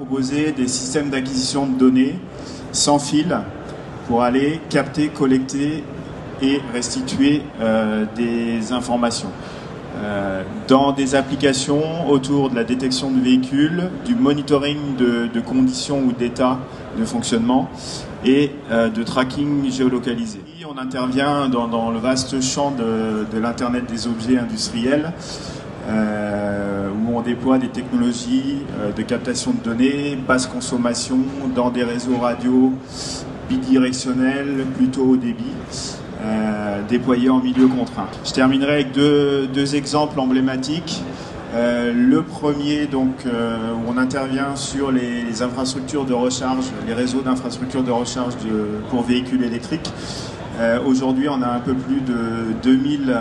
proposer des systèmes d'acquisition de données sans fil pour aller capter, collecter et restituer des informations. Dans des applications autour de la détection de véhicules, du monitoring de conditions ou d'état de fonctionnement et de tracking géolocalisé. On intervient dans le vaste champ de l'Internet des objets industriels où on déploie des technologies de captation de données, basse consommation, dans des réseaux radio bidirectionnels, plutôt haut débit. Déployés en milieu contraint. Je terminerai avec deux exemples emblématiques. Le premier, donc, où on intervient sur les infrastructures de recharge, les réseaux d'infrastructures de recharge pour véhicules électriques. Aujourd'hui, on a un peu plus de 2000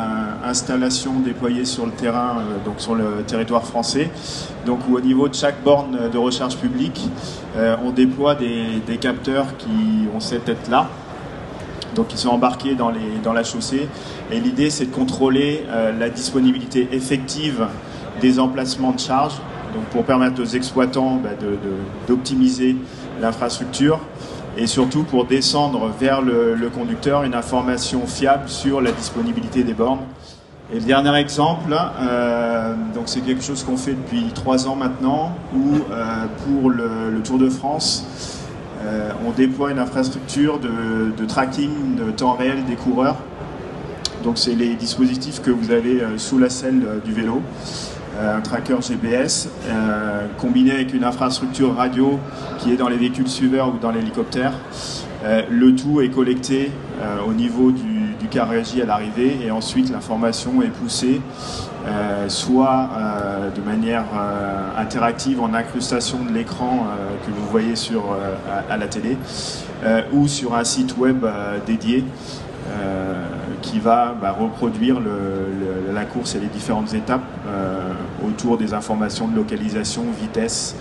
installations déployées sur le terrain, donc sur le territoire français. Donc, où au niveau de chaque borne de recharge publique, on déploie des capteurs qui ont cette tête-là. Donc ils sont embarqués dans la chaussée et l'idée c'est de contrôler la disponibilité effective des emplacements de charge, donc pour permettre aux exploitants d'optimiser l'infrastructure et surtout pour descendre vers le conducteur une information fiable sur la disponibilité des bornes. Et le dernier exemple, donc c'est quelque chose qu'on fait depuis 3 ans maintenant, où pour le Tour de France, on déploie une infrastructure de tracking de temps réel des coureurs. Donc c'est les dispositifs que vous avez sous la selle du vélo, un tracker GPS combiné avec une infrastructure radio qui est dans les véhicules suiveurs ou dans l'hélicoptère. Le tout est collecté au niveau du car régie à l'arrivée et ensuite l'information est poussée soit de manière interactive en incrustation de l'écran que vous voyez à la télé ou sur un site web dédié qui va reproduire la course et les différentes étapes autour des informations de localisation, vitesse,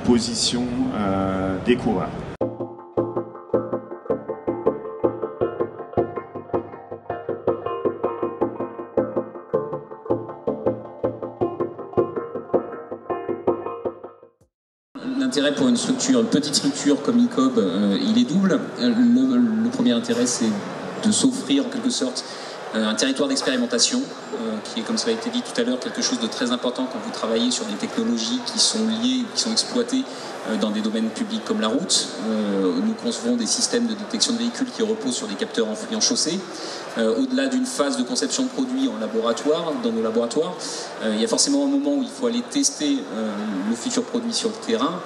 position des coureurs. L'intérêt pour une petite structure comme ICOB, il est double. Le premier intérêt, c'est de s'offrir en quelque sorte un territoire d'expérimentation, qui est, comme ça a été dit tout à l'heure, quelque chose de très important quand vous travaillez sur des technologies qui sont liées, qui sont exploitées dans des domaines publics comme la route. Nous concevons des systèmes de détection de véhicules qui reposent sur des capteurs enfouis en chaussée. Au-delà d'une phase de conception de produits en laboratoire, dans nos laboratoires, il y a forcément un moment où il faut aller tester le futur produit sur le terrain.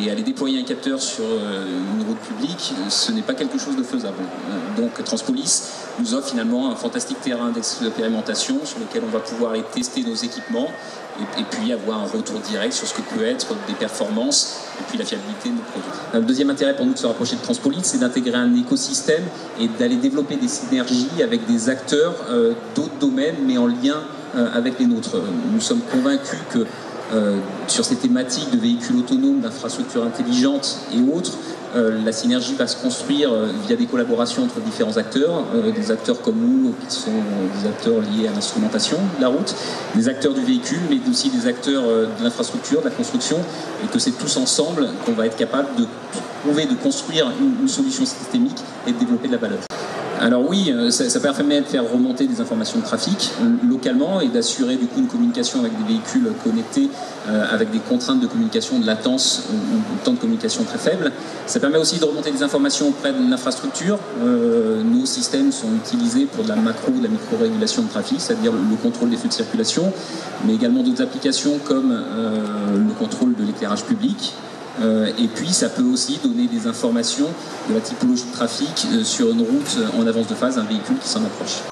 Et aller déployer un capteur sur une route publique, ce n'est pas quelque chose de faisable. Donc Transpolis nous offre finalement un fantastique terrain d'expérimentation sur lequel on va pouvoir aller tester nos équipements et puis avoir un retour direct sur ce que peut être des performances et puis la fiabilité de nos produits. Le deuxième intérêt pour nous de se rapprocher de Transpolis, c'est d'intégrer un écosystème et d'aller développer des synergies avec des acteurs d'autres domaines mais en lien avec les nôtres. Nous sommes convaincus que sur ces thématiques de véhicules autonomes, d'infrastructures intelligentes et autres, la synergie va se construire via des collaborations entre différents acteurs, des acteurs comme nous qui sont des acteurs liés à l'instrumentation de la route, des acteurs du véhicule, mais aussi des acteurs de l'infrastructure, de la construction, et que c'est tous ensemble qu'on va être capable de trouver, de construire une solution systémique et de développer de la valeur. Alors oui, ça permet de faire remonter des informations de trafic localement et d'assurer du coup une communication avec des véhicules connectés avec des contraintes de communication, de latence ou de temps de communication très faible. Ça permet aussi de remonter des informations auprès de l'infrastructure. Nos systèmes sont utilisés pour de la macro, de la micro-régulation de trafic, c'est-à-dire le contrôle des flux de circulation, mais également d'autres applications comme le contrôle de l'éclairage public. Et puis ça peut aussi donner des informations de la typologie de trafic sur une route en avance de phase d'un véhicule qui s'en approche.